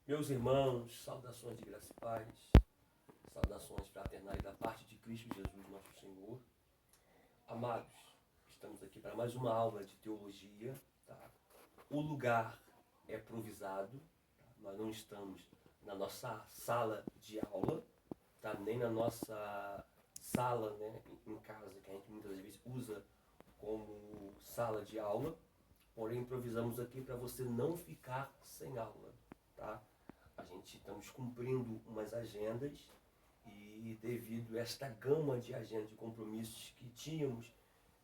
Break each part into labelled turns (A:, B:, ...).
A: Meus irmãos, saudações de graça e paz, saudações fraternais da parte de Cristo Jesus, nosso Senhor. Amados, estamos aqui para mais uma aula de teologia. Tá? O lugar é provisado, tá? Nós não estamos na nossa sala de aula, tá? Nem na nossa sala, né, em casa, que a gente muitas vezes usa como sala de aula, porém improvisamos aqui para você não ficar sem aula. Tá? A gente estamos cumprindo umas agendas e devido a esta gama de agendas de compromissos que tínhamos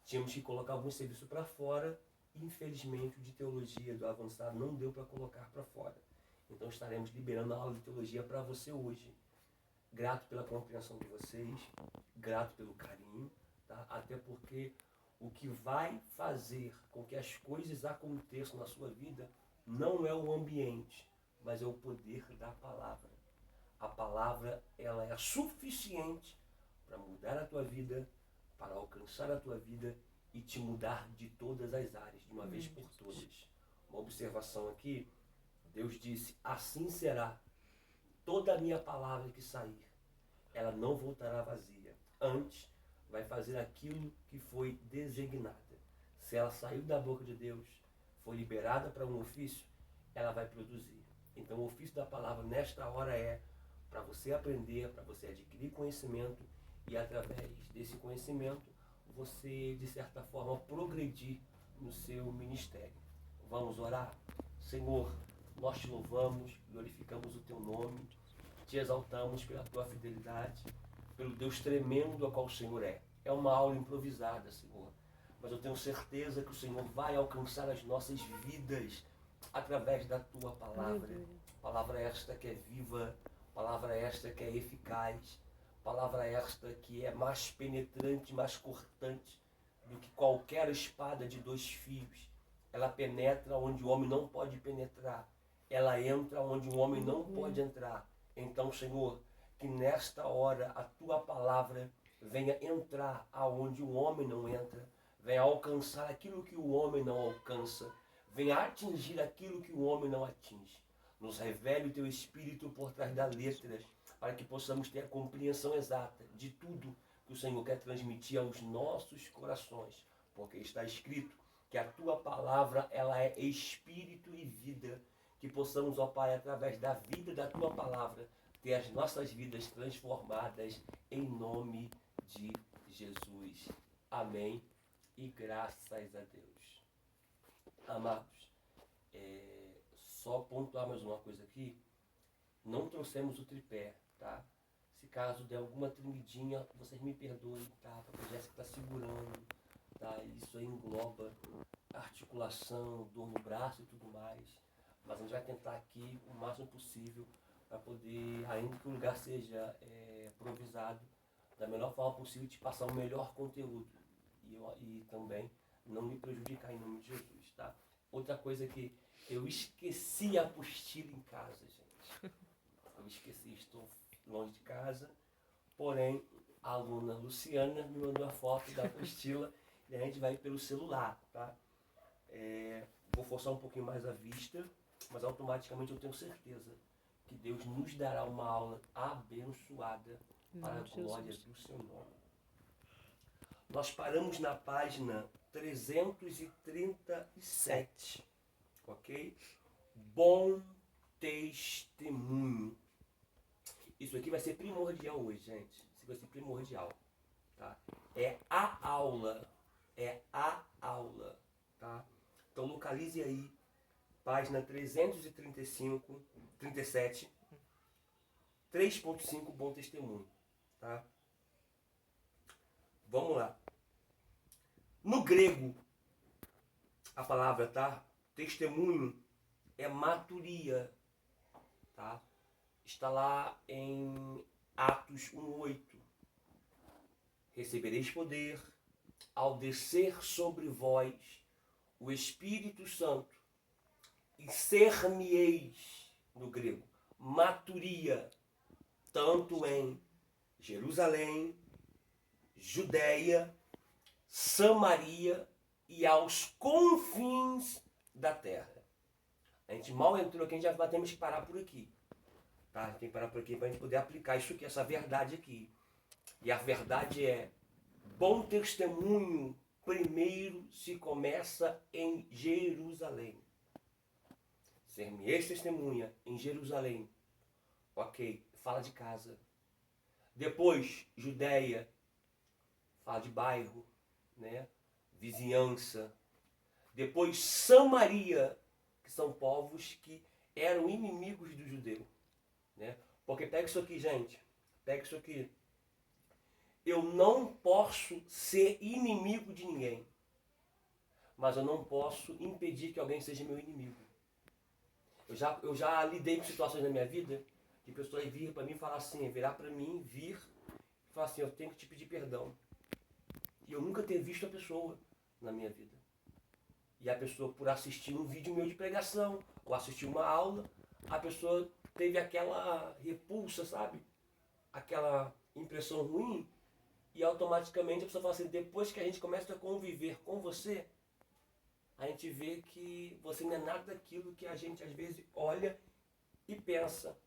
A: que colocar algum serviço para fora. Infelizmente o de teologia do avançado não deu para colocar para fora. Então estaremos liberando a aula de teologia para você hoje. Grato pela compreensão de vocês, grato pelo carinho, tá? Até porque o que vai fazer com que as coisas aconteçam na sua vida não é o ambiente, mas é o poder da palavra. A palavra, ela é suficiente para mudar a tua vida, para alcançar a tua vida e te mudar de todas as áreas, de uma vez por todas. Uma observação aqui, Deus disse, assim será toda a minha palavra que sair. Ela não voltará vazia. Antes, vai fazer aquilo que foi designada. Se ela saiu da boca de Deus, foi liberada para um ofício, ela vai produzir. Então o ofício da palavra nesta hora é para você aprender, para você adquirir conhecimento e através desse conhecimento você, de certa forma, progredir no seu ministério. Vamos orar? Senhor, nós te louvamos, glorificamos o teu nome, te exaltamos pela tua fidelidade, pelo Deus tremendo a qual o Senhor é. É uma aula improvisada, Senhor, mas eu tenho certeza que o Senhor vai alcançar as nossas vidas através da tua palavra. Palavra esta que é viva, palavra esta que é eficaz, palavra esta que é mais penetrante, mais cortante do que qualquer espada de 2 fios. Ela penetra onde o homem não pode penetrar. Ela entra onde o homem não pode entrar. Então, Senhor, que nesta hora a tua palavra venha entrar aonde o homem não entra, venha alcançar aquilo que o homem não alcança, venha atingir aquilo que o homem não atinge. Nos revele o teu Espírito por trás da letra, para que possamos ter a compreensão exata de tudo que o Senhor quer transmitir aos nossos corações, porque está escrito que a tua palavra, ela é espírito e vida, que possamos, ó Pai, através da vida da tua palavra, ter as nossas vidas transformadas em nome de Jesus. Amém e graças a Deus. Amados, só pontuar mais uma coisa aqui, não trouxemos o tripé, tá? Se caso der alguma tremidinha, vocês me perdoem, tá? Porque a Jéssica está segurando, tá? Isso aí engloba articulação, dor no braço e tudo mais. Mas a gente vai tentar aqui o máximo possível para poder, ainda que o lugar seja improvisado, da melhor forma possível, te passar o melhor conteúdo. E também não me prejudicar em nome de Jesus, tá? Outra coisa que eu esqueci a apostila em casa, gente. Eu esqueci, estou longe de casa. Porém, a aluna Luciana me mandou a foto da apostila e a gente vai pelo celular, tá? Vou forçar um pouquinho mais a vista, mas automaticamente eu tenho certeza que Deus nos dará uma aula abençoada para a glória do seu nome. Nós paramos na página 337, ok? Bom testemunho. Isso aqui vai ser primordial hoje, gente. Isso vai ser primordial, tá? É a aula, tá? Então localize aí, página 335, 37, 3.5, bom testemunho, tá? Vamos lá. No grego, a palavra, tá? Testemunho é maturia, tá? Está lá em Atos 1:8. Recebereis poder ao descer sobre vós o Espírito Santo e ser-me-eis, no grego, maturia, tanto em Jerusalém, Judeia, Samaria e aos confins da terra. A gente mal entrou aqui, a gente já temos que parar por aqui. Tá? A gente tem que parar por aqui para a gente poder aplicar isso aqui, essa verdade aqui. E a verdade é, bom testemunho primeiro se começa em Jerusalém. Ser-me-eis testemunha em Jerusalém. Ok, fala de casa. Depois, Judéia, fala de bairro, né? Vizinhança. Depois, Samaria, que são povos que eram inimigos do judeu. Né? Porque pega isso aqui, gente. Pega isso aqui. Eu não posso ser inimigo de ninguém. Mas eu não posso impedir que alguém seja meu inimigo. Eu já lidei com situações na minha vida de pessoas vir para mim e falar assim, virar para mim, vir e falar assim, eu tenho que te pedir perdão. E eu nunca ter visto a pessoa na minha vida. E a pessoa, por assistir um vídeo meu de pregação, ou assistir uma aula, a pessoa teve aquela repulsa, sabe? Aquela impressão ruim. E automaticamente a pessoa fala assim, depois que a gente começa a conviver com você, a gente vê que você não é nada daquilo que a gente às vezes olha e pensa.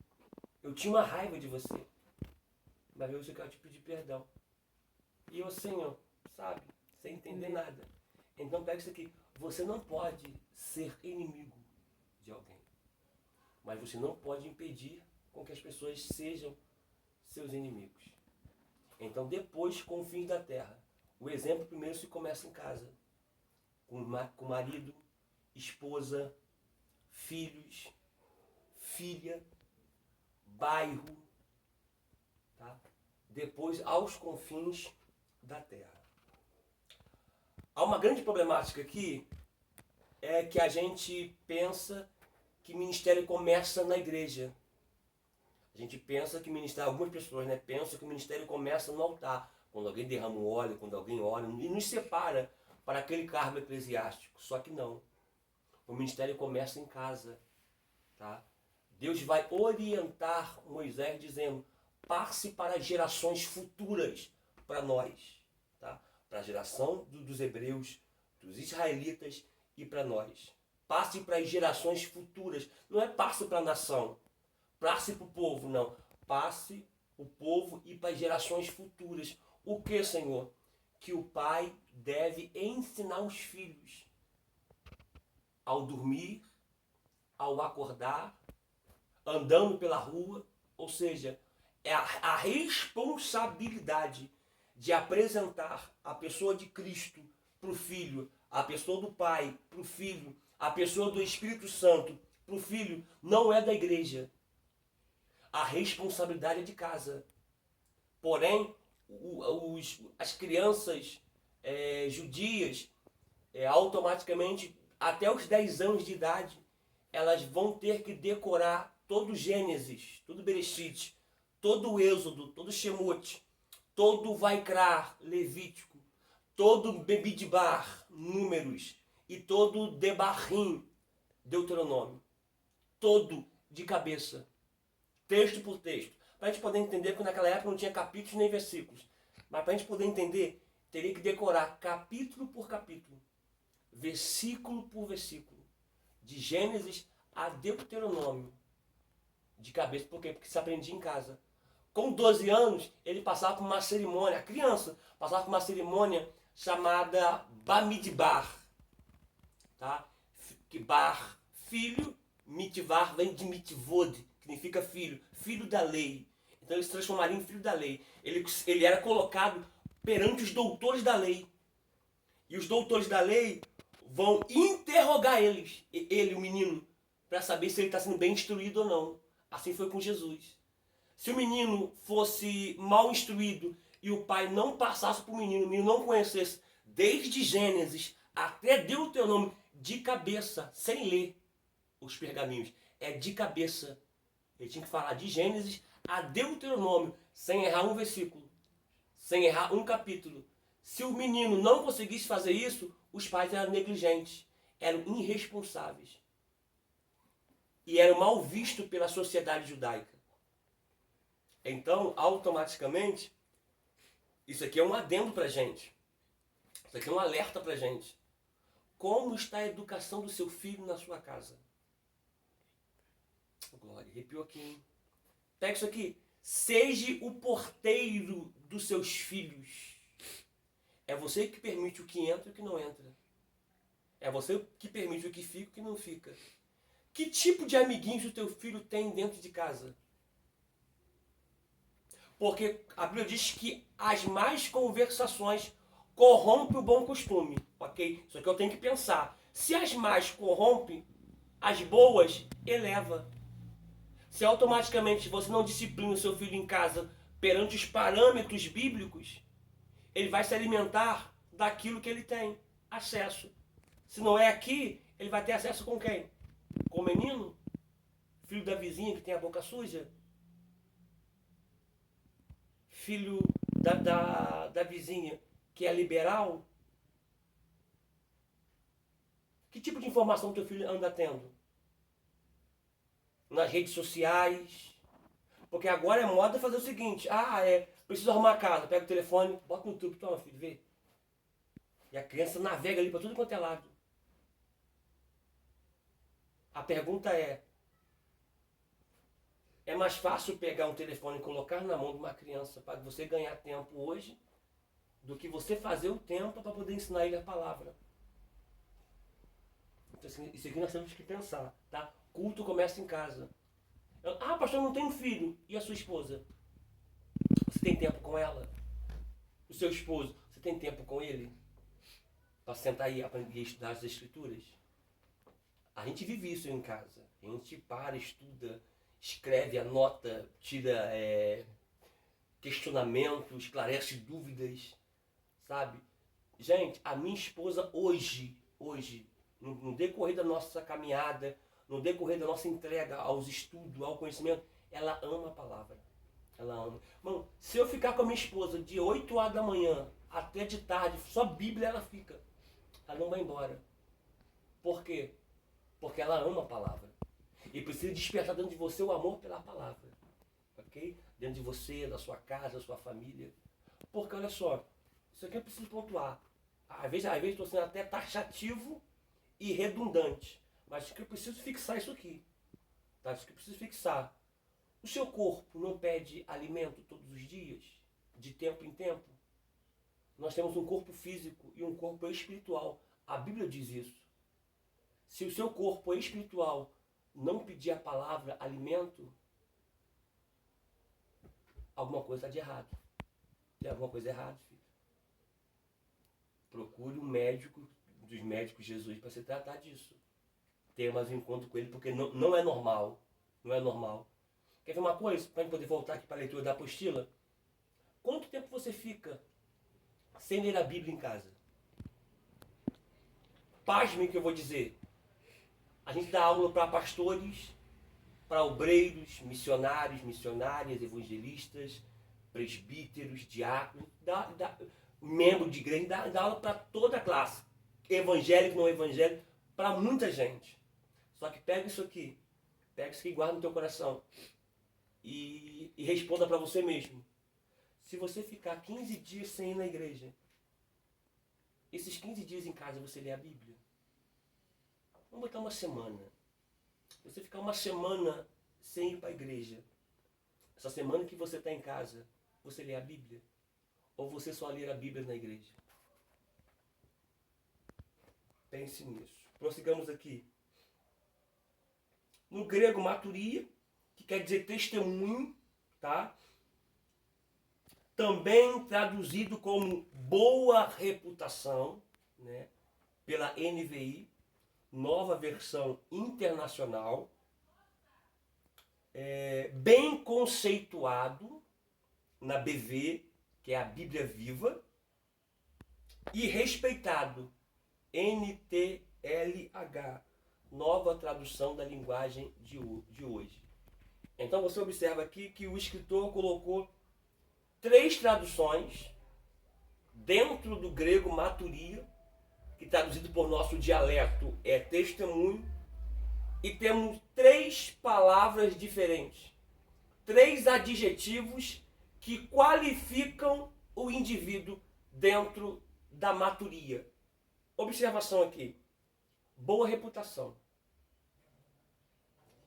A: Eu tinha uma raiva de você, mas hoje eu quero te pedir perdão. E eu assim, ó, sabe, sem entender nada. Então pega isso aqui, você não pode ser inimigo de alguém, mas você não pode impedir com que as pessoas sejam seus inimigos. Então depois, com o fim da terra, o exemplo primeiro se começa em casa, com marido, esposa, filhos, filha, bairro, tá? Depois aos confins da terra. Há uma grande problemática aqui, é que a gente pensa que ministério começa na igreja. A gente pensa que ministério, algumas pessoas, né, pensam que o ministério começa no altar, quando alguém derrama um óleo, quando alguém ora, e nos separa para aquele cargo eclesiástico. Só que não. O ministério começa em casa, tá? Deus vai orientar Moisés dizendo, passe para gerações futuras para nós, tá? Para a geração dos hebreus, dos israelitas e para nós. Passe para as gerações futuras. Não é passe para a nação, passe para o povo, não. Passe o povo e para as gerações futuras. O que, Senhor? Que o pai deve ensinar os filhos ao dormir, ao acordar, andando pela rua, ou seja, é a responsabilidade de apresentar a pessoa de Cristo para o filho, a pessoa do Pai para o filho, a pessoa do Espírito Santo para o filho, não é da igreja. A responsabilidade é de casa. Porém, as crianças judias, automaticamente, até os 10 anos de idade, elas vão ter que decorar todo o Gênesis, todo o Bereshit, todo o Êxodo, todo o Shemot, todo o Vaikra, Levítico, todo o Bemidbar, Números, e todo o Debarim, Deuteronômio. Todo de cabeça, texto por texto. Para a gente poder entender, porque naquela época não tinha capítulos nem versículos. Mas para a gente poder entender, teria que decorar capítulo por capítulo, versículo por versículo, de Gênesis a Deuteronômio, de cabeça. Por quê? Porque se aprendia em casa. Com 12 anos, ele passava por uma cerimônia, a criança passava por uma cerimônia chamada Bamidbar. Tá? Que bar, filho, mitvar vem de mitvod, que significa filho, filho da lei. Então ele se transformaria em filho da lei. Ele era colocado perante os doutores da lei. E os doutores da lei vão interrogar ele, o menino, para saber se ele está sendo bem instruído ou não. Assim foi com Jesus. Se o menino fosse mal instruído e o pai não passasse para o menino não conhecesse desde Gênesis até Deuteronômio de cabeça, sem ler os pergaminhos, de cabeça. Ele tinha que falar de Gênesis a Deuteronômio, sem errar um versículo, sem errar um capítulo. Se o menino não conseguisse fazer isso, os pais eram negligentes, eram irresponsáveis. E eram mal vistos pela sociedade judaica. Então, automaticamente, isso aqui é um adendo para a gente. Isso aqui é um alerta para a gente. Como está a educação do seu filho na sua casa? Glória, arrepiou aqui, hein? Pega isso aqui. Seja o porteiro dos seus filhos. É você que permite o que entra e o que não entra. É você que permite o que fica e o que não fica. Que tipo de amiguinhos o teu filho tem dentro de casa? Porque a Bíblia diz que as más conversações corrompem o bom costume. Ok? Só que eu tenho que pensar. Se as más corrompem, as boas eleva. Se automaticamente você não disciplina o seu filho em casa perante os parâmetros bíblicos, ele vai se alimentar daquilo que ele tem acesso. Se não é aqui, ele vai ter acesso com quem? Com o menino? Filho da vizinha que tem a boca suja? Filho da vizinha que é liberal? Que tipo de informação teu filho anda tendo? Nas redes sociais? Porque agora é moda fazer o seguinte: preciso arrumar a casa, pega o telefone, bota no YouTube, toma filho, vê. E a criança navega ali para tudo quanto é lado. A pergunta é mais fácil pegar um telefone e colocar na mão de uma criança para você ganhar tempo hoje do que você fazer o tempo para poder ensinar ele a palavra. Então, isso aqui nós temos que pensar, tá? Culto começa em casa. Pastor, eu não tenho filho. E a sua esposa? Você tem tempo com ela? O seu esposo, você tem tempo com ele? Para sentar e aprender a estudar as escrituras? A gente vive isso em casa. A gente para, estuda, escreve, anota, tira questionamento, esclarece dúvidas, sabe? Gente, a minha esposa hoje, no decorrer da nossa caminhada, no decorrer da nossa entrega aos estudos, ao conhecimento, ela ama a palavra. Ela ama. Mano, se eu ficar com a minha esposa de 8 horas da manhã até de tarde, só Bíblia ela fica. Ela não vai embora. Por quê? Porque ela ama a palavra. E precisa despertar dentro de você o amor pela palavra. Ok? Dentro de você, da sua casa, da sua família. Porque olha só, isso aqui eu preciso pontuar. Às vezes estou sendo até taxativo e redundante. Mas eu preciso fixar isso aqui. Tá? Isso que eu preciso fixar. O seu corpo não pede alimento todos os dias? De tempo em tempo? Nós temos um corpo físico e um corpo espiritual. A Bíblia diz isso. Se o seu corpo espiritual não pedir a palavra alimento, alguma coisa está de errado. Tem alguma coisa errada, filho. Procure um médico, dos médicos Jesus, para se tratar disso. Tenha mais um encontro com ele, porque não é normal. Não é normal. Quer ver uma coisa? Para a gente poder voltar aqui para a leitura da apostila. Quanto tempo você fica sem ler a Bíblia em casa? Pasme que eu vou dizer. A gente dá aula para pastores, para obreiros, missionários, missionárias, evangelistas, presbíteros, diáconos, membro de igreja, dá aula para toda a classe. Evangélico, não evangélico, para muita gente. Só que pega isso aqui e guarda no teu coração. E responda para você mesmo. Se você ficar 15 dias sem ir na igreja, esses 15 dias em casa você lê a Bíblia? Vamos botar uma semana. Você ficar uma semana sem ir para a igreja. Essa semana que você está em casa, você lê a Bíblia? Ou você só lê a Bíblia na igreja? Pense nisso. Prossigamos aqui. No grego, maturia, que quer dizer testemunho, tá? Também traduzido como boa reputação, né? Pela NVI, nova versão internacional, bem conceituado na BV, que é a Bíblia Viva, e respeitado, NTLH, nova tradução da linguagem de hoje. Então você observa aqui que o escritor colocou 3 traduções dentro do grego maturia, que traduzido por nosso dialeto é testemunho, e temos 3 palavras diferentes, 3 adjetivos que qualificam o indivíduo dentro da maturia. Observação aqui. Boa reputação.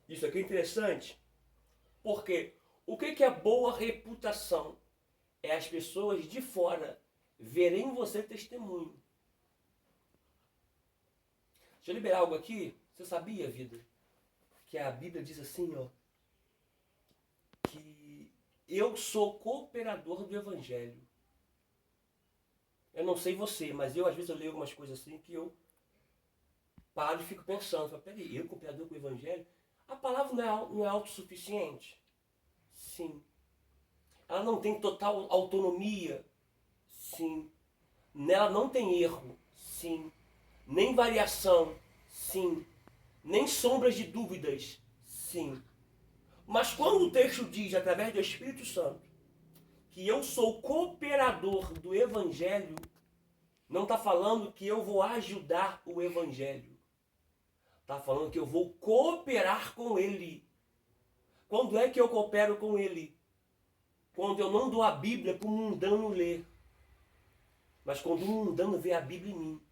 A: Isso aqui é interessante, porque o que é boa reputação? É as pessoas de fora verem em você testemunho. Deixa eu liberar algo aqui. Você sabia, vida, que a Bíblia diz assim, ó, que eu sou cooperador do Evangelho. Eu não sei você, mas às vezes eu leio algumas coisas assim que eu paro e fico pensando, falo, peraí, eu cooperador com o Evangelho? A palavra não é autossuficiente? Sim. Ela não tem total autonomia? Sim. Nela não tem erro? Sim. Nem variação? Sim. Nem sombras de dúvidas? Sim. Mas quando o texto diz, através do Espírito Santo, que eu sou cooperador do Evangelho, não está falando que eu vou ajudar o Evangelho. Está falando que eu vou cooperar com ele. Quando é que eu coopero com ele? Quando eu não dou a Bíblia para o mundano ler. Mas quando o mundano vê a Bíblia em mim.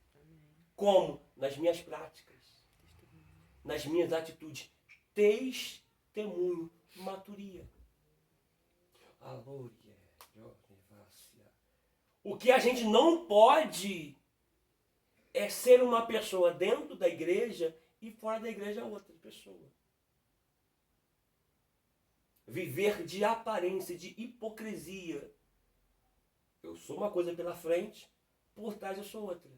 A: Como? Nas minhas práticas. Nas minhas atitudes. Testemunho. Maturia. O que a gente não pode é ser uma pessoa dentro da igreja e fora da igreja outra pessoa. Viver de aparência, de hipocrisia. Eu sou uma coisa pela frente, por trás eu sou outra.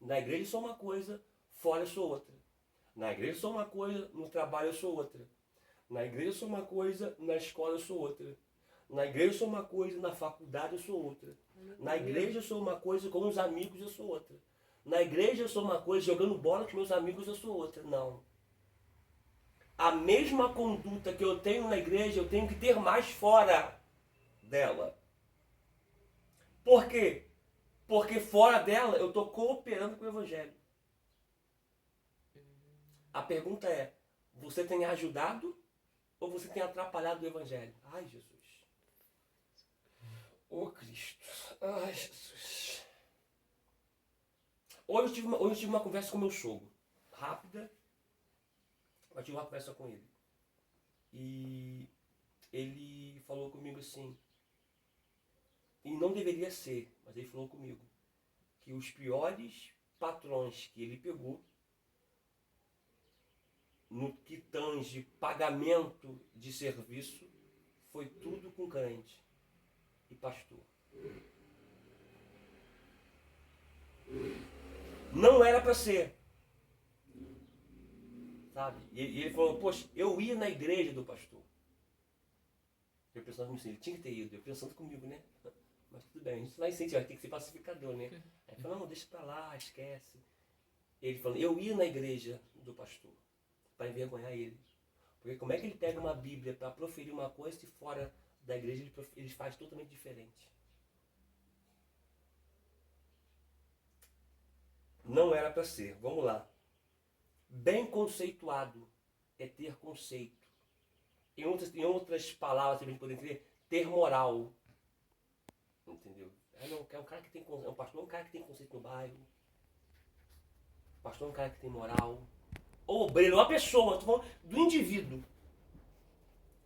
A: Na igreja eu sou uma coisa, fora eu sou outra. Na igreja eu sou uma coisa, no trabalho eu sou outra. Na igreja eu sou uma coisa, na escola eu sou outra. Na igreja eu sou uma coisa, na faculdade eu sou outra. Na igreja eu sou uma coisa, com os amigos eu sou outra. Na igreja eu sou uma coisa, jogando bola com meus amigos eu sou outra. Não. A mesma conduta que eu tenho na igreja, eu tenho que ter mais fora dela. Por quê? Porque fora dela eu estou cooperando com o Evangelho. A pergunta é, você tem ajudado ou você tem atrapalhado o Evangelho? Ai, Jesus. Ô Cristo. Ai, Jesus. Hoje eu tive uma conversa com meu sogro. Rápida. Eu tive uma conversa com ele. E ele falou comigo assim, e não deveria ser, mas ele falou comigo, que os piores patrões que ele pegou, no que tange pagamento de serviço, foi tudo com crente e pastor. Não era para ser. Sabe? E ele falou, poxa, eu ia na igreja do pastor. Eu pensando assim, ele tinha que ter ido, eu pensando comigo, né? Mas tudo bem, a gente vai incentivar, tem que ser pacificador, né? Aí ele falou, não, deixa pra lá, esquece. Ele falou, eu ia na igreja do pastor, para envergonhar ele. Porque como é que ele pega uma Bíblia para proferir uma coisa e fora da igreja ele faz totalmente diferente? Não era para ser, vamos lá. Bem conceituado é ter conceito. Em outras palavras, a gente pode dizer, ter moral. Entendeu? É um cara que tem conceito. É um pastor, um cara que tem conceito no bairro. O pastor é um cara que tem moral. O obreiro, uma pessoa, estou falando do indivíduo.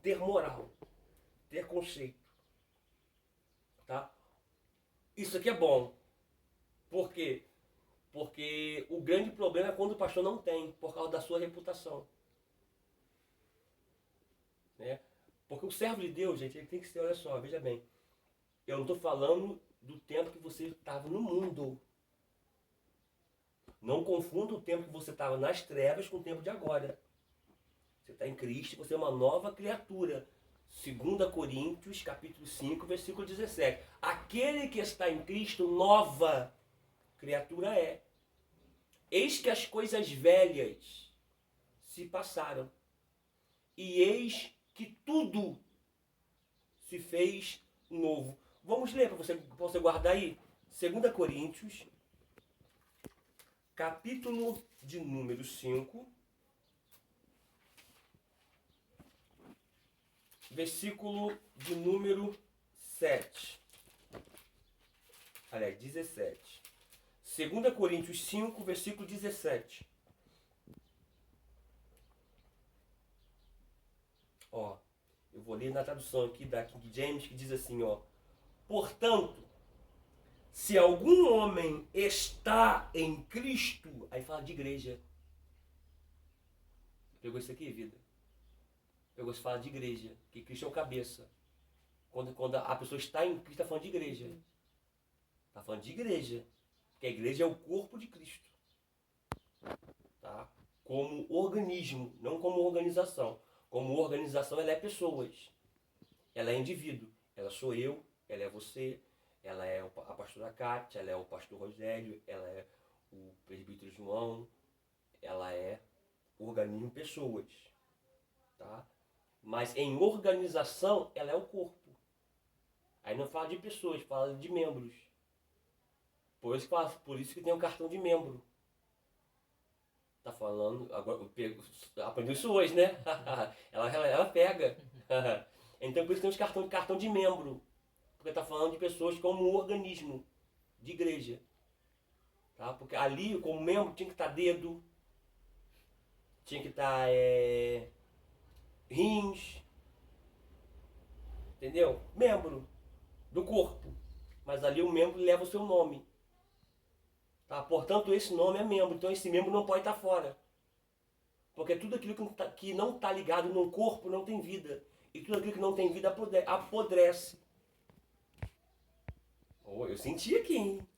A: Ter moral. Ter conceito. Tá? Isso aqui é bom. Por quê? Porque o grande problema é quando o pastor não tem, por causa da sua reputação. Né? Porque o servo de Deus, gente, ele tem que ser, olha só, veja bem. Eu não estou falando do tempo que você estava no mundo. Não confunda o tempo que você estava nas trevas com o tempo de agora. Você está em Cristo, você é uma nova criatura. 2 Coríntios, capítulo 5, versículo 17. Aquele que está em Cristo, nova criatura é. Eis que as coisas velhas se passaram. E eis que tudo se fez novo. Vamos ler para você guardar aí. 2 Coríntios, capítulo de número 5, versículo de número 7. Aliás, 17. 2 Coríntios 5, versículo 17. Ó, eu vou ler na tradução aqui da King James, que diz assim, ó. Portanto, se algum homem está em Cristo, aí fala de igreja. Pegou isso aqui, vida? Pegou isso, fala de igreja, que Cristo é o cabeça. Quando a pessoa está em Cristo, está falando de igreja. Está falando de igreja. Porque a igreja é o corpo de Cristo. Tá? Como organismo, não como organização. Como organização, ela é pessoas. Ela é indivíduo. Ela sou eu, ela é você, ela é a pastora Kátia, ela é o pastor Rogério, ela é o presbítero João, ela é organismo pessoas. Tá? Mas em organização, ela é o corpo. Aí não fala de pessoas, fala de membros. Por isso que tem um cartão de membro. Tá falando, agora aprendeu isso hoje, né? ela pega. Então por isso tem os cartão de membro. Porque tá falando de pessoas como um organismo de igreja. Tá? Porque ali, como membro, tinha que estar dedo, tinha que estar rins, entendeu? Membro do corpo. Mas ali o membro leva o seu nome. Tá? Portanto, esse nome é membro. Então esse membro não pode estar fora. Porque tudo aquilo que não está ligado no corpo não tem vida. E tudo aquilo que não tem vida apodrece. Oh, eu senti aqui, hein?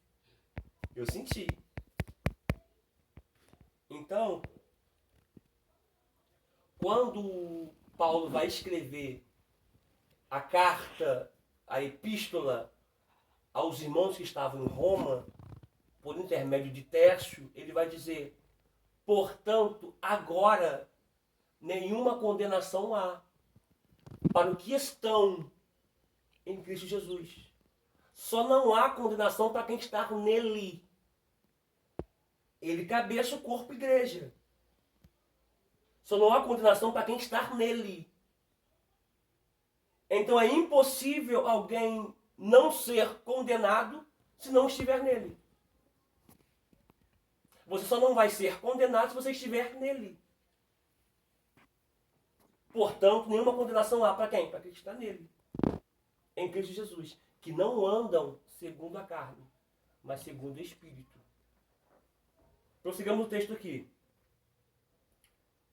A: Eu senti. Então, quando Paulo vai escrever a carta, a epístola aos irmãos que estavam em Roma, por intermédio de Tércio, ele vai dizer: portanto, agora nenhuma condenação há para os que estão em Cristo Jesus. Só não há condenação para quem está nele. Ele cabeça, o corpo, igreja. Só não há condenação para quem está nele. Então é impossível alguém não ser condenado se não estiver nele. Você só não vai ser condenado se você estiver nele. Portanto, nenhuma condenação há para quem? Para quem está nele. Em Cristo Jesus. Que não andam segundo a carne, mas segundo o Espírito. Prossigamos o texto aqui.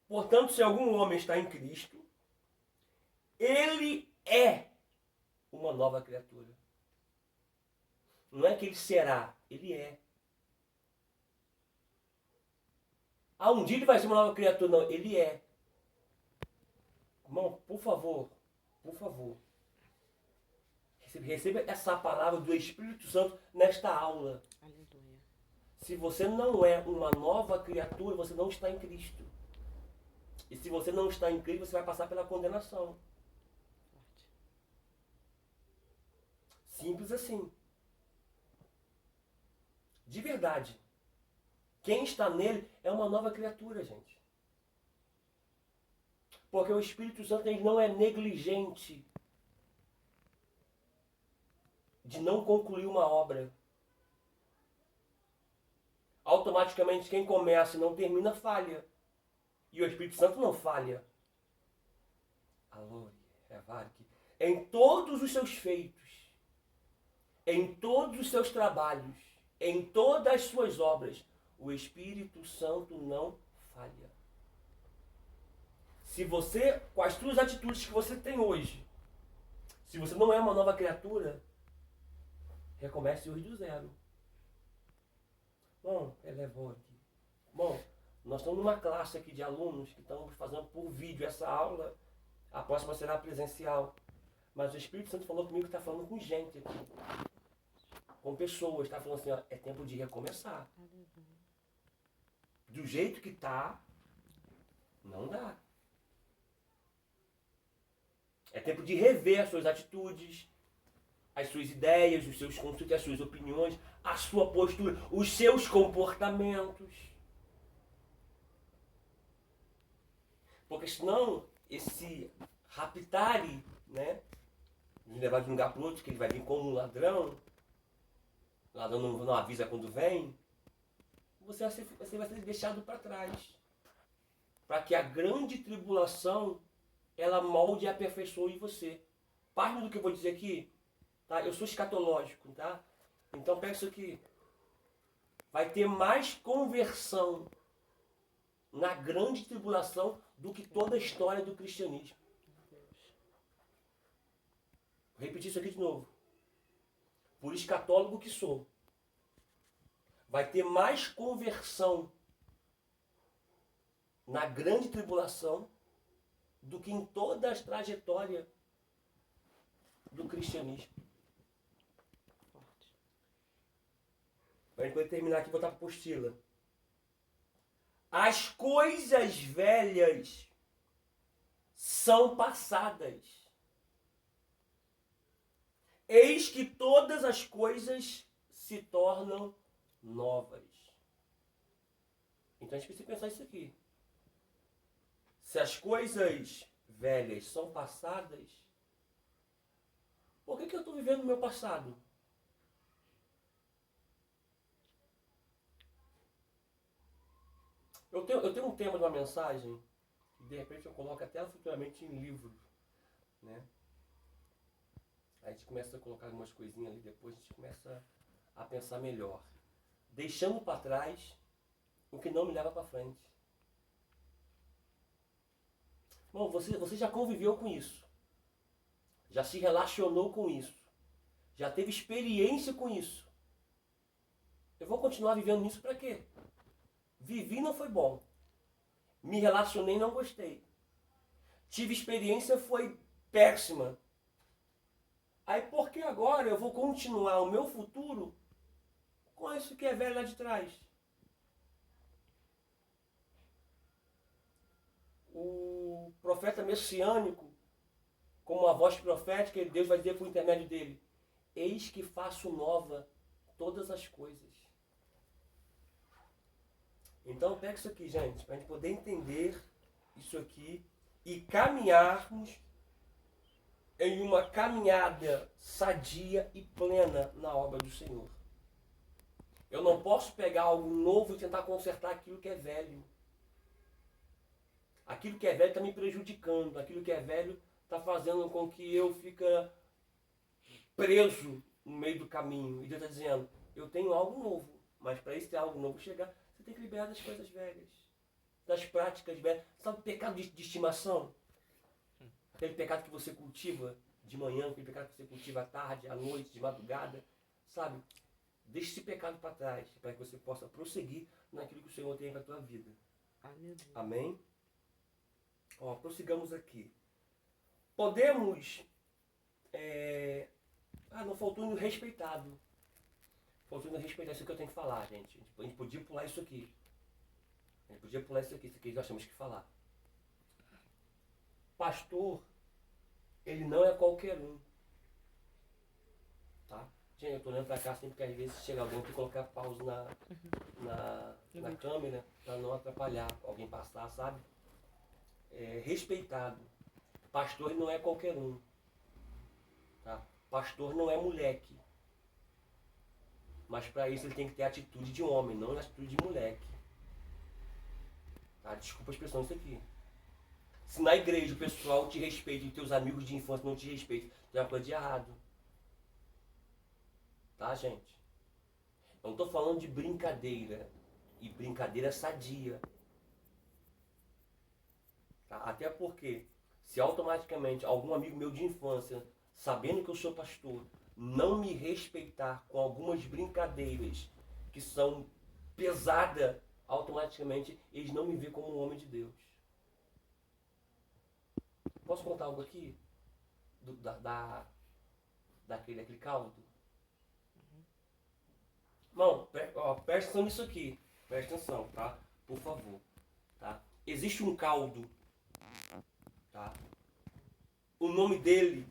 A: Portanto, se algum homem está em Cristo, ele é uma nova criatura. Não é que ele será, ele é. Ah, um dia ele vai ser uma nova criatura. Não, ele é. Irmão, por favor, receba essa palavra do Espírito Santo nesta aula.
B: Aleluia.
A: Se você não é uma nova criatura, você não está em Cristo. E se você não está em Cristo, você vai passar pela condenação.
B: Forte.
A: Simples assim. De verdade. Quem está nele é uma nova criatura, gente. Porque o Espírito Santo ele não é negligente de não concluir uma obra. Automaticamente quem começa e não termina falha. E o Espírito Santo não falha. Alô, em todos os seus feitos, em todos os seus trabalhos, em todas as suas obras, o Espírito Santo não falha. Se você, com as suas atitudes que você tem hoje, se você não é uma nova criatura, recomece hoje do zero. Bom, elevou aqui. Bom, nós estamos numa classe aqui de alunos que estamos fazendo por vídeo essa aula. A próxima será presencial. Mas o Espírito Santo falou comigo que está falando com gente aqui. Com pessoas. Está falando assim, ó, é tempo de recomeçar. Do jeito que está, não dá. É tempo de rever as suas atitudes, as suas ideias, os seus conceitos, as suas opiniões, a sua postura, os seus comportamentos. Porque senão, esse raptare, né, de levar de um lugar para o outro, que ele vai vir como um ladrão, o ladrão não avisa quando vem, você vai ser deixado para trás. Para que a grande tribulação ela molde e aperfeiçoe você. Parte do que eu vou dizer aqui, tá? Eu sou escatológico, tá? Então pega isso aqui. Vai ter mais conversão na grande tribulação do que toda a história do cristianismo. Vou repetir isso aqui de novo. Por escatólogo que sou, vai ter mais conversão na grande tribulação do que em toda a trajetória do cristianismo. Para a gente poder terminar aqui e botar para a apostila. As coisas velhas são passadas. Eis que todas as coisas se tornam novas. Então a gente precisa pensar isso aqui. Se as coisas velhas são passadas, por que eu estou vivendo o meu passado? Eu tenho um tema de uma mensagem que de repente eu coloco até futuramente em livro, né? Aí a gente começa a colocar algumas coisinhas ali, depois a gente começa a pensar melhor. Deixando para trás o que não me leva para frente. Bom, você já conviveu com isso. Já se relacionou com isso. Já teve experiência com isso. Eu vou continuar vivendo nisso para quê? Vivi não foi bom. Me relacionei não gostei. Tive experiência foi péssima. Aí por que agora eu vou continuar o meu futuro com isso que é velho lá de trás? O profeta messiânico, como a voz profética, Deus vai dizer por intermédio dele: eis que faço nova todas as coisas. Então pega isso aqui, gente, para a gente poder entender isso aqui e caminharmos em uma caminhada sadia e plena na obra do Senhor. Eu não posso pegar algo novo e tentar consertar aquilo que é velho. Aquilo que é velho está me prejudicando. Aquilo que é velho está fazendo com que eu fique preso no meio do caminho. E Deus está dizendo, eu tenho algo novo. Mas para esse algo novo chegar, você tem que liberar das coisas velhas. Das práticas velhas. Sabe o pecado de estimação? Aquele pecado que você cultiva de manhã, aquele pecado que você cultiva à tarde, à noite, de madrugada. Sabe? Deixe esse pecado para trás, para que você possa prosseguir naquilo que o Senhor tem para a tua vida. Amém? Ó, prossigamos aqui. Podemos... não faltou no respeitado. Faltou no respeitar isso que eu tenho que falar, gente. A gente podia pular isso aqui. Isso aqui nós temos que falar. Pastor, ele não é qualquer um. Tá? Gente, eu tô olhando pra cá sempre que às vezes chega alguém que colocar pausa na câmera para não atrapalhar alguém passar, sabe? Respeitado. Pastor não é qualquer um. Tá? Pastor não é moleque. Mas para isso ele tem que ter a atitude de homem, não a atitude de moleque. Tá? Desculpa a expressão isso aqui. Se na igreja o pessoal te respeita e teus amigos de infância não te respeitam, tem uma coisa de errado. Tá, gente? Eu não estou falando de brincadeira. E brincadeira sadia. Tá? Até porque, se automaticamente algum amigo meu de infância, sabendo que eu sou pastor, não me respeitar com algumas brincadeiras que são pesadas, automaticamente eles não me veem como um homem de Deus. Posso contar algo aqui? Daquele caldo? Irmão, presta atenção nisso aqui. Presta atenção, tá? Por favor. Tá? Existe um caldo. Tá? O nome dele,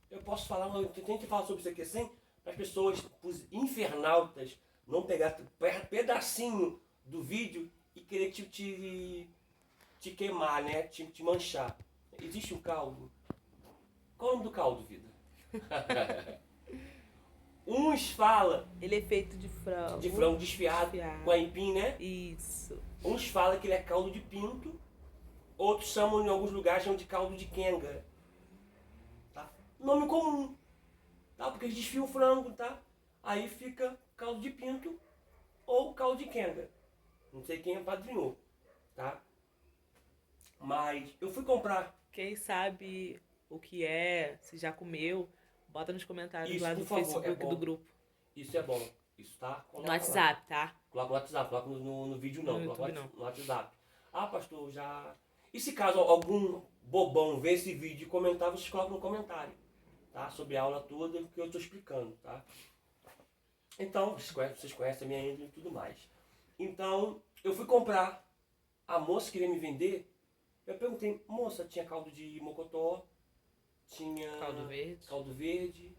A: eu posso falar, eu tenho que falar sobre isso aqui assim, para as pessoas, os infernautas, não pegar pedacinho do vídeo e querer te queimar, né? Te manchar. Existe um caldo. Qual é o nome do caldo, vida? Uns falam...
B: Ele é feito de frango.
A: De frango desfiado. Com aipim, né?
B: Isso.
A: Uns falam que ele é caldo de pinto. Outros chamam, em alguns lugares, chamam de caldo de quenga. Tá? Nome comum. Tá? Porque eles desfiam o frango, tá? Aí fica caldo de pinto ou caldo de quenga. Não sei quem apadrinhou, tá? Mas eu fui comprar.
B: Quem sabe o que é, se já comeu, bota nos comentários
A: Isso,
B: lá
A: por
B: do
A: favor,
B: Facebook
A: é
B: do
A: bom.
B: grupo.
A: Isso é bom. Isso, tá?
B: No
A: Coloca lá.
B: WhatsApp, tá?
A: Coloca no WhatsApp, coloca no vídeo não.
B: No
A: Coloca
B: YouTube não.
A: no WhatsApp. Ah, pastor, já... E se caso algum bobão ver esse vídeo e comentar, vocês colocam no comentário, tá? Sobre a aula toda que eu estou explicando, tá? Então, vocês conhecem a minha índole e tudo mais. Então, eu fui comprar. A moça queria me vender. Eu perguntei, moça, tinha caldo de mocotó, tinha
B: Caldo verde.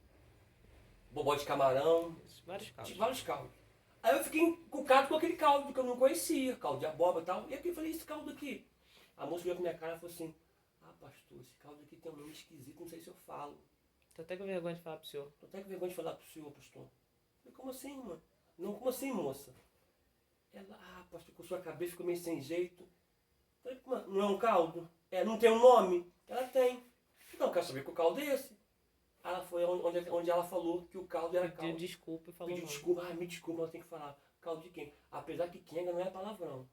A: bobó de camarão,
B: Vários caldos.
A: tinha vários caldos. Aí eu fiquei encucado com aquele caldo que eu não conhecia, caldo de abóbora e tal. E aqui eu falei, esse caldo aqui? A moça olhou pra minha cara e falou assim, ah, pastor, esse caldo aqui tem um nome esquisito, não sei se eu falo.
B: Tô até com vergonha de falar pro senhor.
A: Tô até com vergonha de falar pro senhor, pastor. Eu falei, como assim, mano? Não, como assim, moça? Ela, ah, pastor, com sua cabeça ficou meio sem jeito. Eu falei, mano, não é um caldo? É, não tem um nome? Ela tem. Então, eu quero saber que o caldo é esse. Ela foi onde ela falou que o caldo era caldo.
B: Pediu desculpa e falou
A: Pediu
B: não.
A: desculpa, me desculpa, ela tem que falar. Caldo de quem? Apesar que quenga não é palavrão.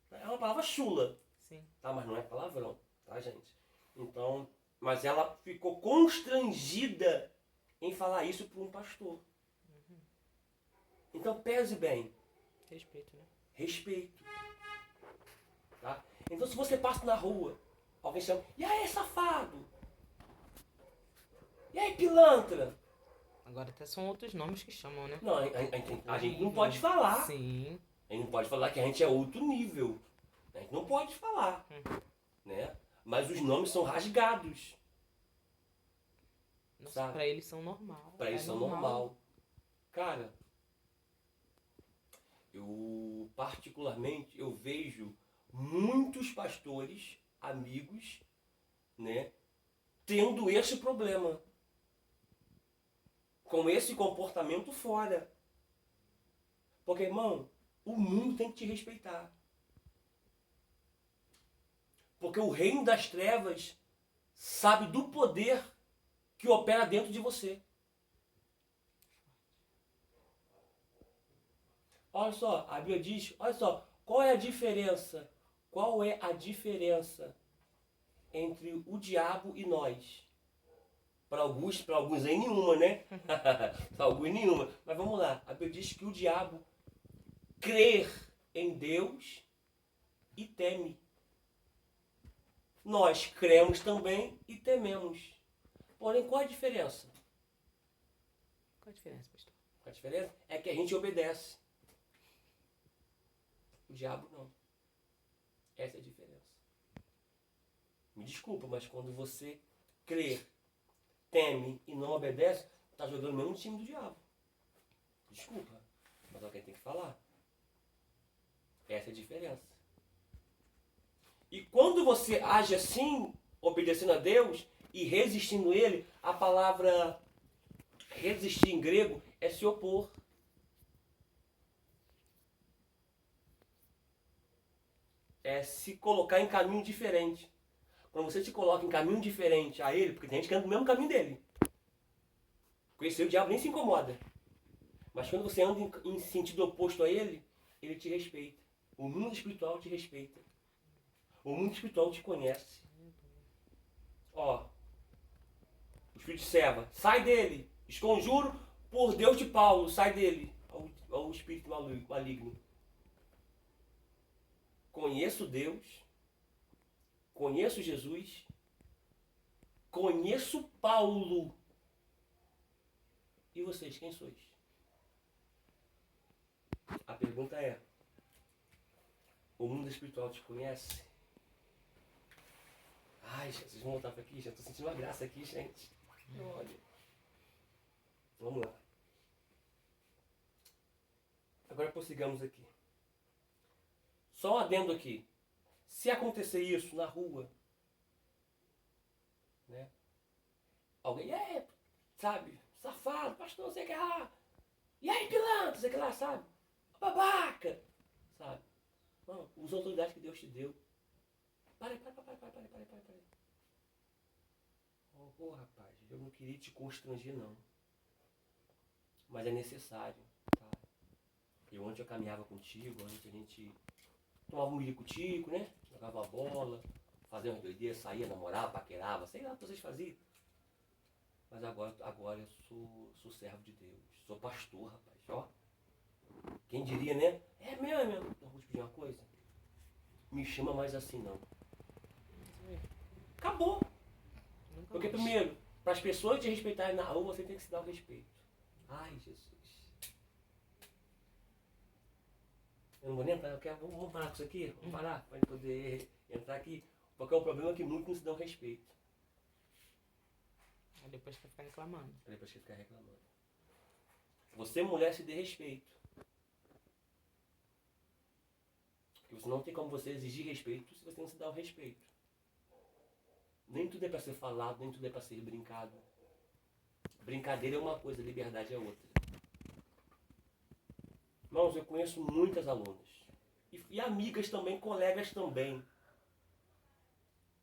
A: É uma palavra chula,
B: Sim.
A: tá? Mas não é palavrão, tá, gente? Então, mas ela ficou constrangida em falar isso para um pastor. Então, pese bem.
B: Respeito, né?
A: Respeito. Tá? Então, se você passa na rua, alguém chama, e aí, safado? E aí, pilantra?
B: Agora até são outros nomes que chamam, né?
A: Não, a gente não pode falar.
B: Sim.
A: A gente não pode falar que a gente é outro nível. A gente não pode falar. Né? Mas os nomes são rasgados.
B: Nossa,
A: Sabe?
B: pra eles são normal.
A: Pra eles são normal. Cara, eu particularmente, eu vejo muitos pastores, amigos, né, tendo esse problema. Com esse comportamento fora. Porque, irmão, o mundo tem que te respeitar. Porque o reino das trevas sabe do poder que opera dentro de você. Olha só, a Bíblia diz, olha só, qual é a diferença? Qual é a diferença entre o diabo e nós? Para alguns aí nenhuma, né? Para alguns nenhuma. Mas vamos lá, a Bíblia diz que o diabo crê em Deus e teme. Nós cremos também e tememos. Porém, qual a diferença?
B: Qual a diferença, pastor?
A: A diferença é que a gente obedece. O diabo não. Essa é a diferença. Me desculpa, mas quando você crê, teme e não obedece, está jogando o mesmo time do diabo. Desculpa, mas alguém tem que falar. Essa é a diferença. E quando você age assim, obedecendo a Deus e resistindo a Ele, a palavra resistir em grego é se opor. É se colocar em caminho diferente. Quando você se coloca em caminho diferente a Ele, porque tem gente que anda no mesmo caminho dele. Conhecer o diabo nem se incomoda. Mas quando você anda em sentido oposto a Ele, Ele te respeita. O mundo espiritual te respeita. O mundo espiritual te conhece. Ó, o espírito de Seva, sai dele. Esconjuro por Deus de Paulo, sai dele. Ao espírito maligno. Conheço Deus. Conheço Jesus. Conheço Paulo. E vocês, quem sois? A pergunta é, o mundo espiritual te conhece? Ai, gente, vocês vão voltar para aqui? Já estou sentindo uma graça aqui, gente. Olha. Vamos lá. Agora prossigamos aqui. Só um adendo aqui. Se acontecer isso na rua, né? Alguém, sabe? Safado, pastor, não sei o que lá. E aí, pilantra, não sei o que lá, sabe? Babaca, sabe? Não, usa a autoridade que Deus te deu. Para. Ô, rapaz, eu não queria te constranger, não. Mas é necessário, tá? Eu antes eu caminhava contigo, antes a gente tomava um milho-tico, né? Jogava bola, fazia umas doideiras, saía, namorava, paquerava, sei lá o que vocês faziam. Mas agora eu sou servo de Deus, sou pastor, rapaz, ó. Quem diria, né? É mesmo. Então, vou te pedir uma coisa. Me chama mais assim, não. Acabou.
B: Nunca
A: Porque
B: mais.
A: primeiro, para as pessoas te respeitarem na rua, você tem que se dar o respeito. Ai, Jesus. Eu não vou nem entrar, vamos parar com isso aqui? Vamos parar para gente poder entrar aqui. Porque o problema é que muitos não se dão respeito.
B: Aí depois quer ficar reclamando.
A: Depois que ficar reclamando. Você, mulher, se dê respeito. Porque você não tem como você exigir respeito se você não se dá o respeito. Nem tudo é para ser falado, nem tudo é para ser brincado. Brincadeira é uma coisa, liberdade é outra. Irmãos, eu conheço muitas alunas. E amigas também, colegas também.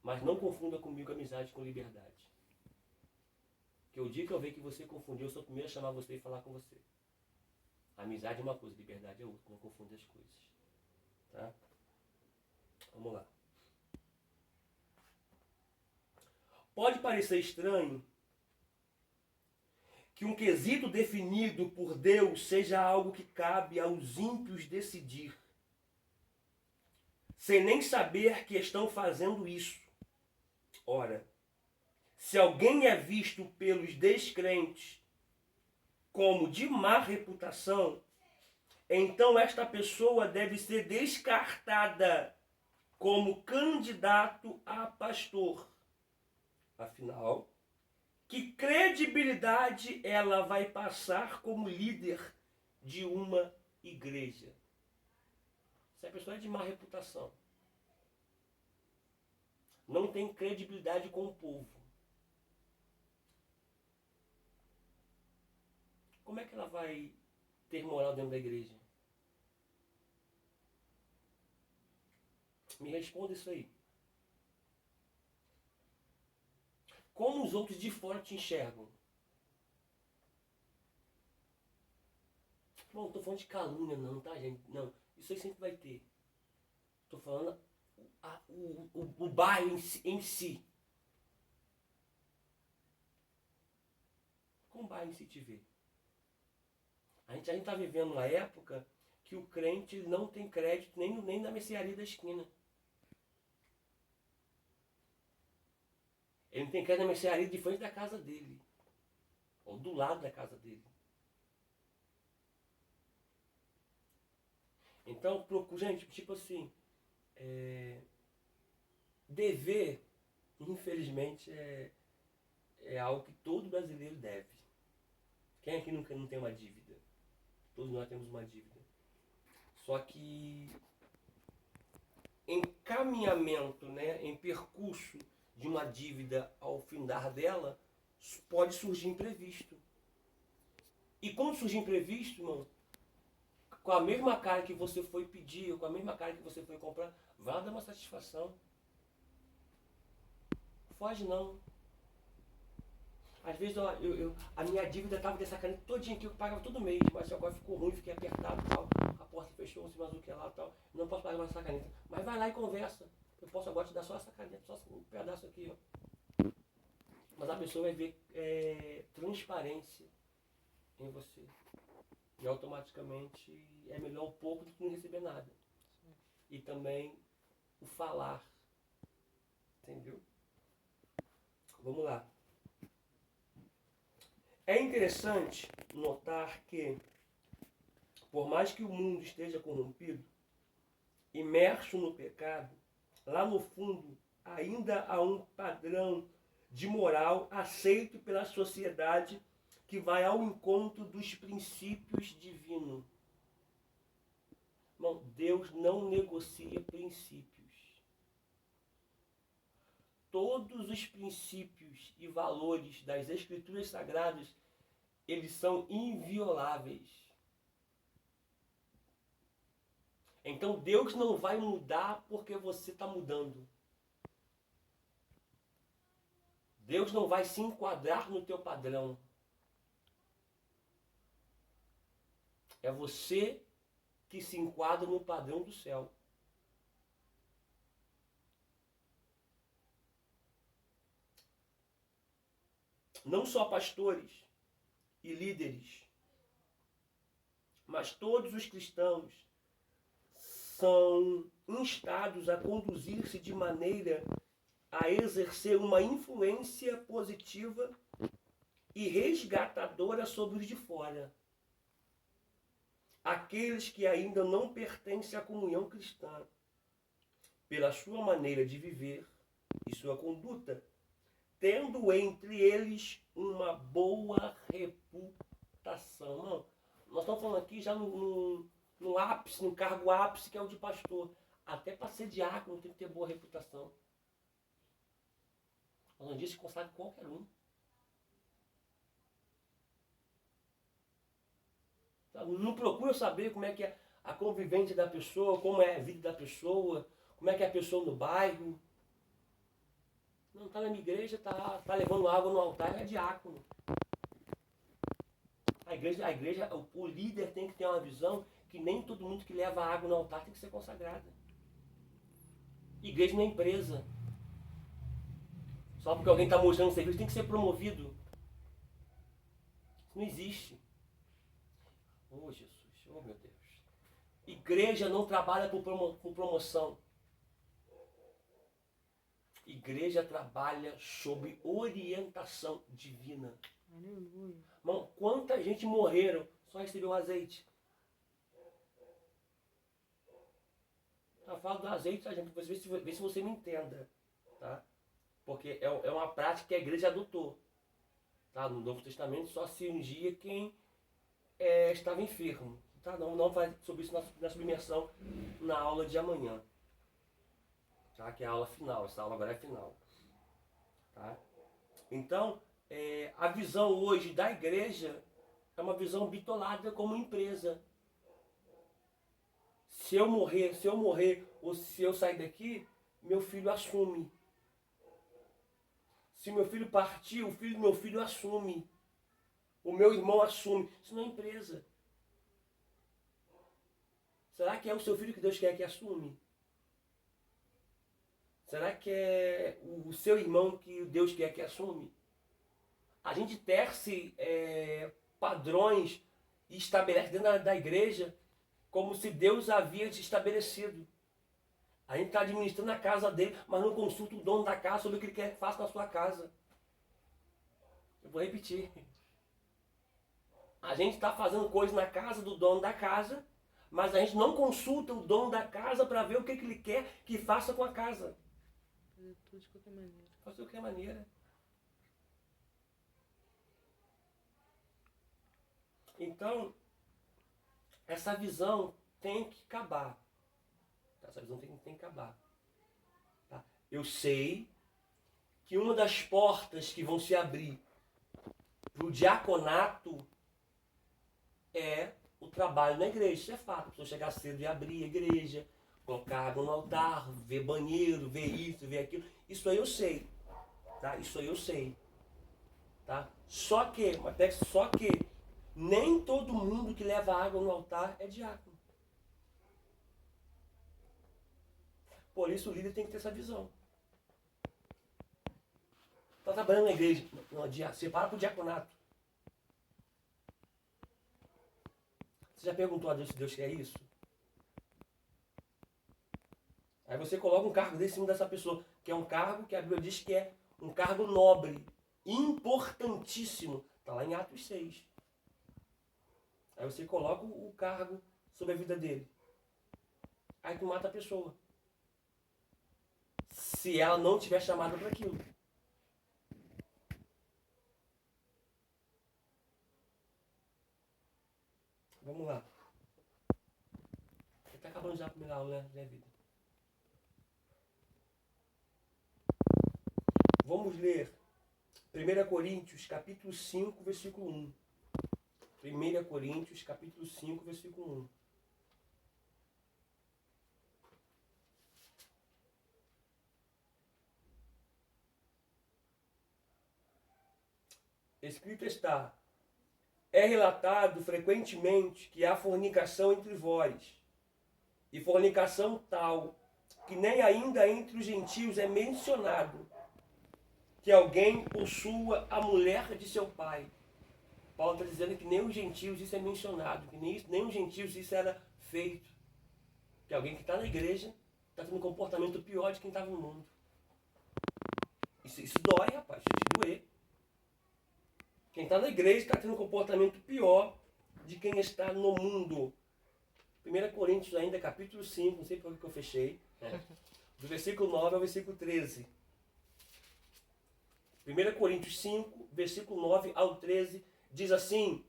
A: Mas não confunda comigo amizade com liberdade. Porque o dia que eu ver que você confundiu, eu sou o primeiro a chamar você e falar com você. Amizade é uma coisa, liberdade é outra. Não confunda as coisas. Tá? Vamos lá. Pode parecer estranho que um quesito definido por Deus seja algo que cabe aos ímpios decidir, sem nem saber que estão fazendo isso. Ora, se alguém é visto pelos descrentes como de má reputação, então esta pessoa deve ser descartada como candidato a pastor. Afinal, que credibilidade ela vai passar como líder de uma igreja? Se a pessoa é de má reputação, não tem credibilidade com o povo, como é que ela vai ter moral dentro da igreja? Me responda isso aí. Como os outros de fora te enxergam? Bom, não estou falando de calúnia não, tá, gente? Não, isso aí sempre vai ter. Estou falando o bairro em si. Como o bairro em si te vê? A gente está vivendo uma época que o crente não tem crédito nem na mercearia da esquina. Ele não tem crédito na mercearia de frente da casa dele. Ou do lado da casa dele. Então, gente, tipo assim, dever, infelizmente, é algo que todo brasileiro deve. Quem aqui nunca não tem uma dívida? Todos nós temos uma dívida. Só que em caminhamento, né, em percurso de uma dívida ao findar dela, pode surgir imprevisto. E quando surgir imprevisto, irmão, com a mesma cara que você foi pedir, com a mesma cara que você foi comprar, vai dar uma satisfação. Foge não. Às vezes a minha dívida estava dessa caneta todinha aqui, eu pagava todo mês, mas agora ficou ruim, fiquei apertado, tal, a porta fechou, não sei mais o que lá, tal, não posso pagar mais essa caneta. Mas vai lá e conversa. Eu posso agora te dar só essa caneta, só um pedaço aqui, ó. Mas a pessoa vai ver transparência em você. E automaticamente é melhor um pouco do que não receber nada. E também o falar. Entendeu? Vamos lá. É interessante notar que, por mais que o mundo esteja corrompido, imerso no pecado, lá no fundo ainda há um padrão de moral aceito pela sociedade que vai ao encontro dos princípios divinos. Irmão, Deus não negocia princípios. Todos os princípios e valores das Escrituras Sagradas, eles são invioláveis. Então Deus não vai mudar porque você está mudando. Deus não vai se enquadrar no teu padrão. É você que se enquadra no padrão do céu. Não só pastores e líderes, mas todos os cristãos são instados a conduzir-se de maneira a exercer uma influência positiva e resgatadora sobre os de fora. Aqueles que ainda não pertencem à comunhão cristã, pela sua maneira de viver e sua conduta, tendo entre eles uma boa reputação. Não, nós estamos falando aqui já no ápice, no cargo ápice, que é o de pastor. Até para ser diácono tem que ter boa reputação. Nós não disse que consagra qualquer um. Não procura saber como é que é a convivência da pessoa, como é a vida da pessoa, como é que é a pessoa no bairro. Não está na minha igreja, está levando água no altar, é diácono. A igreja, o líder tem que ter uma visão que nem todo mundo que leva água no altar tem que ser consagrada. Igreja não é empresa. Só porque alguém está mostrando serviço tem que ser promovido. Isso não existe. Oh, Jesus, oh meu Deus. Igreja não trabalha por promoção. Igreja trabalha sob orientação divina.
B: Aleluia.
A: Irmão, quanta gente morreram só recebeu azeite? Eu falo do azeite, tá, gente? Vê se você me entenda. Tá? Porque é uma prática que a igreja adotou. Tá? No Novo Testamento só se ungia quem estava enfermo. Tá? Não vai sobre isso na submersão na aula de amanhã. Tá? Que é a aula final. Essa aula agora é final. Tá? Então, a visão hoje da igreja é uma visão bitolada como empresa. Se eu morrer ou se eu sair daqui, meu filho assume. Se meu filho partir, o filho do meu filho assume. O meu irmão assume. Isso não é empresa. Será que é o seu filho que Deus quer que assume? Será que é o seu irmão que Deus quer que assume? A gente tece padrões e estabelece dentro da igreja como se Deus havia te estabelecido. A gente está administrando a casa dele, mas não consulta o dono da casa sobre o que ele quer que faça na sua casa. Eu vou repetir. A gente está fazendo coisas na casa do dono da casa, mas a gente não consulta o dono da casa para ver o que ele quer que faça com a casa.
B: Fazer tudo de qualquer maneira.
A: Fazer de qualquer maneira. Então, essa visão tem que acabar. Essa visão tem que acabar. Tá? Eu sei que uma das portas que vão se abrir para o diaconato é o trabalho na igreja. Isso é fato. A pessoa chegar cedo e abrir a igreja, colocar água no altar, ver banheiro, ver isso, ver aquilo. Isso aí eu sei. Tá? Isso aí eu sei. Tá? Só que nem todo mundo que leva água no altar é diácono. Por isso o líder tem que ter essa visão. Está trabalhando na igreja. Não, separa para o diaconato. Você já perguntou a Deus se Deus quer isso? Aí você coloca um cargo desse em cima dessa pessoa, que é um cargo que a Bíblia diz que é um cargo nobre, importantíssimo. Está lá em Atos 6. Aí você coloca o cargo sobre a vida dele. Aí tu mata a pessoa. Se ela não tiver chamada para aquilo. Vamos lá. Está acabando já a primeira aula, né, vida? Vamos ler 1 Coríntios, capítulo 5, versículo 1. 1 Coríntios, capítulo 5, versículo 1. escrito está: é relatado frequentemente que há fornicação entre vós, e fornicação tal que nem ainda entre os gentios é mencionado que alguém possua a mulher de seu pai. Paulo está dizendo que nem os gentios isso é mencionado, que nem os gentios isso era feito. Que alguém que está na igreja está tendo um comportamento pior de quem estava no mundo. Isso dói, rapaz, isso doer. Quem está na igreja está tendo um comportamento pior de quem está no mundo. 1 Coríntios ainda, capítulo 5, não sei por que eu fechei, do versículo 9 ao versículo 13. 1 Coríntios 5, versículo 9 ao 13, diz assim: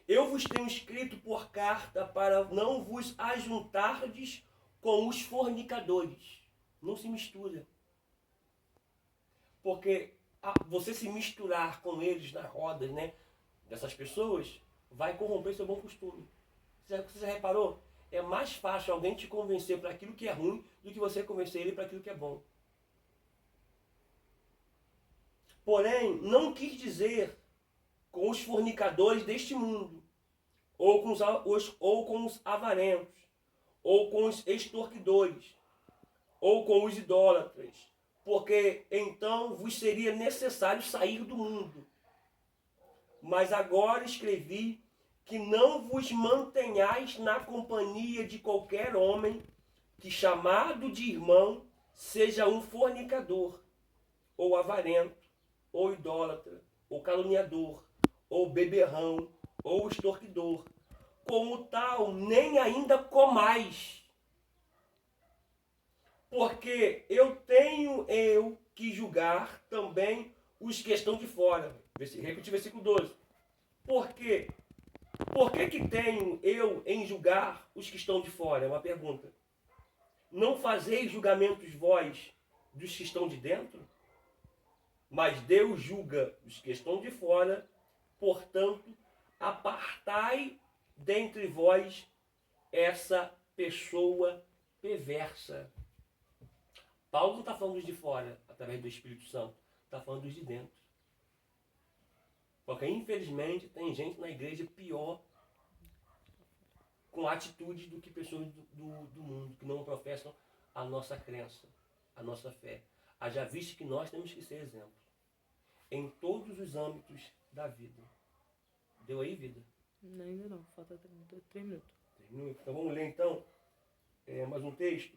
A: eu vos tenho escrito por carta para não vos ajuntardes com os fornicadores. Não se mistura. Porque você se misturar com eles nas rodas, né, dessas pessoas, vai corromper seu bom costume. Você já reparou? É mais fácil alguém te convencer para aquilo que é ruim do que você convencer ele para aquilo que é bom. Porém, não quis dizer com os fornicadores deste mundo, ou com os avarentos, ou com os extorquidores, ou com os idólatras, porque então vos seria necessário sair do mundo. Mas agora escrevi que não vos mantenhais na companhia de qualquer homem que, chamado de irmão, seja um fornicador, ou avarento, ou idólatra, ou caluniador, ou beberrão, ou extorquidor. Como tal, nem ainda comais. Porque eu tenho que julgar também os que estão de fora. Repetir versículo 12. Por quê? Por que tenho eu em julgar os que estão de fora? É uma pergunta. Não fazeis julgamentos vós dos que estão de dentro? Mas Deus julga os que estão de fora, portanto, apartai dentre vós essa pessoa perversa. Paulo não está falando dos de fora, através do Espírito Santo. Está falando dos de dentro. Porque, infelizmente, tem gente na igreja pior com atitudes do que pessoas do mundo, que não professam a nossa crença, a nossa fé. Haja visto que nós temos que ser exemplo em todos os âmbitos da vida. Deu aí, vida?
B: Não, ainda não. Falta 3 minutos.
A: 3 minutos. Então vamos ler então mais um texto.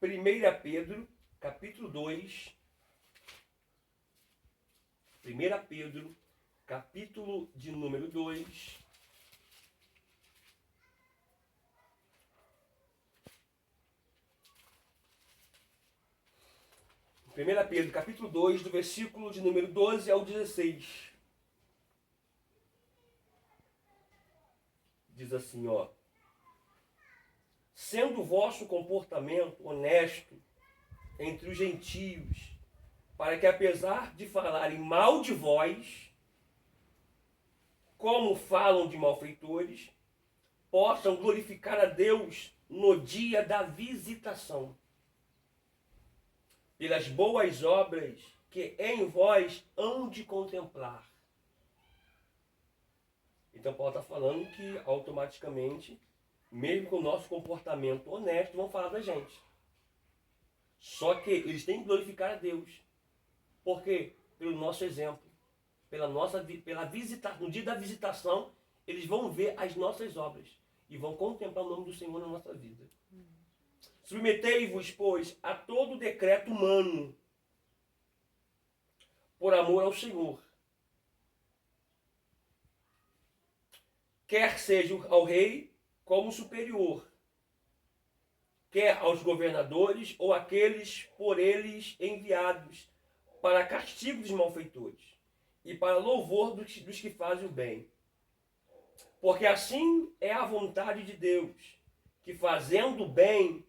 A: 1 Pedro, capítulo 2. 1 Pedro, capítulo de número 2. Primeira Pedro, capítulo 2, do versículo de número 12 ao 16. Diz assim, ó: sendo o vosso comportamento honesto entre os gentios, para que, apesar de falarem mal de vós, como falam de malfeitores, possam glorificar a Deus no dia da visitação, pelas boas obras que em vós hão de contemplar. Então Paulo está falando que automaticamente, mesmo com o nosso comportamento honesto, vão falar da gente. Só que eles têm que glorificar a Deus. Por quê? Pelo nosso exemplo. Pela visita, no dia da visitação, eles vão ver as nossas obras e vão contemplar o nome do Senhor na nossa vida. Submetei-vos, pois, a todo decreto humano, por amor ao Senhor. Quer seja ao rei como superior, quer aos governadores ou aqueles por eles enviados, para castigo dos malfeitores e para louvor dos que fazem o bem. Porque assim é a vontade de Deus, que fazendo o bem,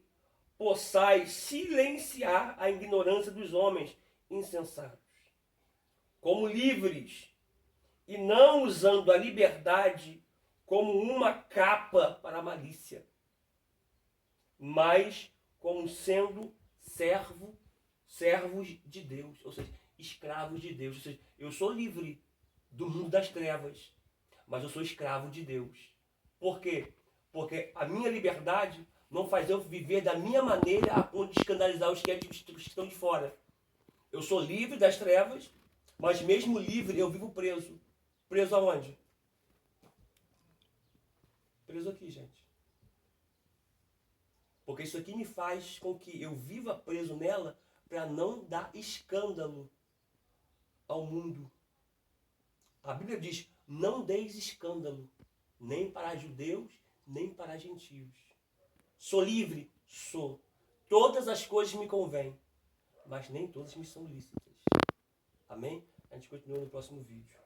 A: possais silenciar a ignorância dos homens insensatos, como livres, e não usando a liberdade como uma capa para a malícia, mas como sendo servos de Deus, ou seja, escravos de Deus. Ou seja, eu sou livre, do mundo das trevas, mas eu sou escravo de Deus. Por quê? Porque a minha liberdade não faz eu viver da minha maneira a ponto de escandalizar os que estão de fora. Eu sou livre das trevas, mas mesmo livre eu vivo preso. Preso aonde? Preso aqui, gente. Porque isso aqui me faz com que eu viva preso nela para não dar escândalo ao mundo. A Bíblia diz, não deis escândalo, nem para judeus, nem para gentios. Sou livre? Sou. Todas as coisas me convêm, mas nem todas me são lícitas. Amém? A gente continua no próximo vídeo.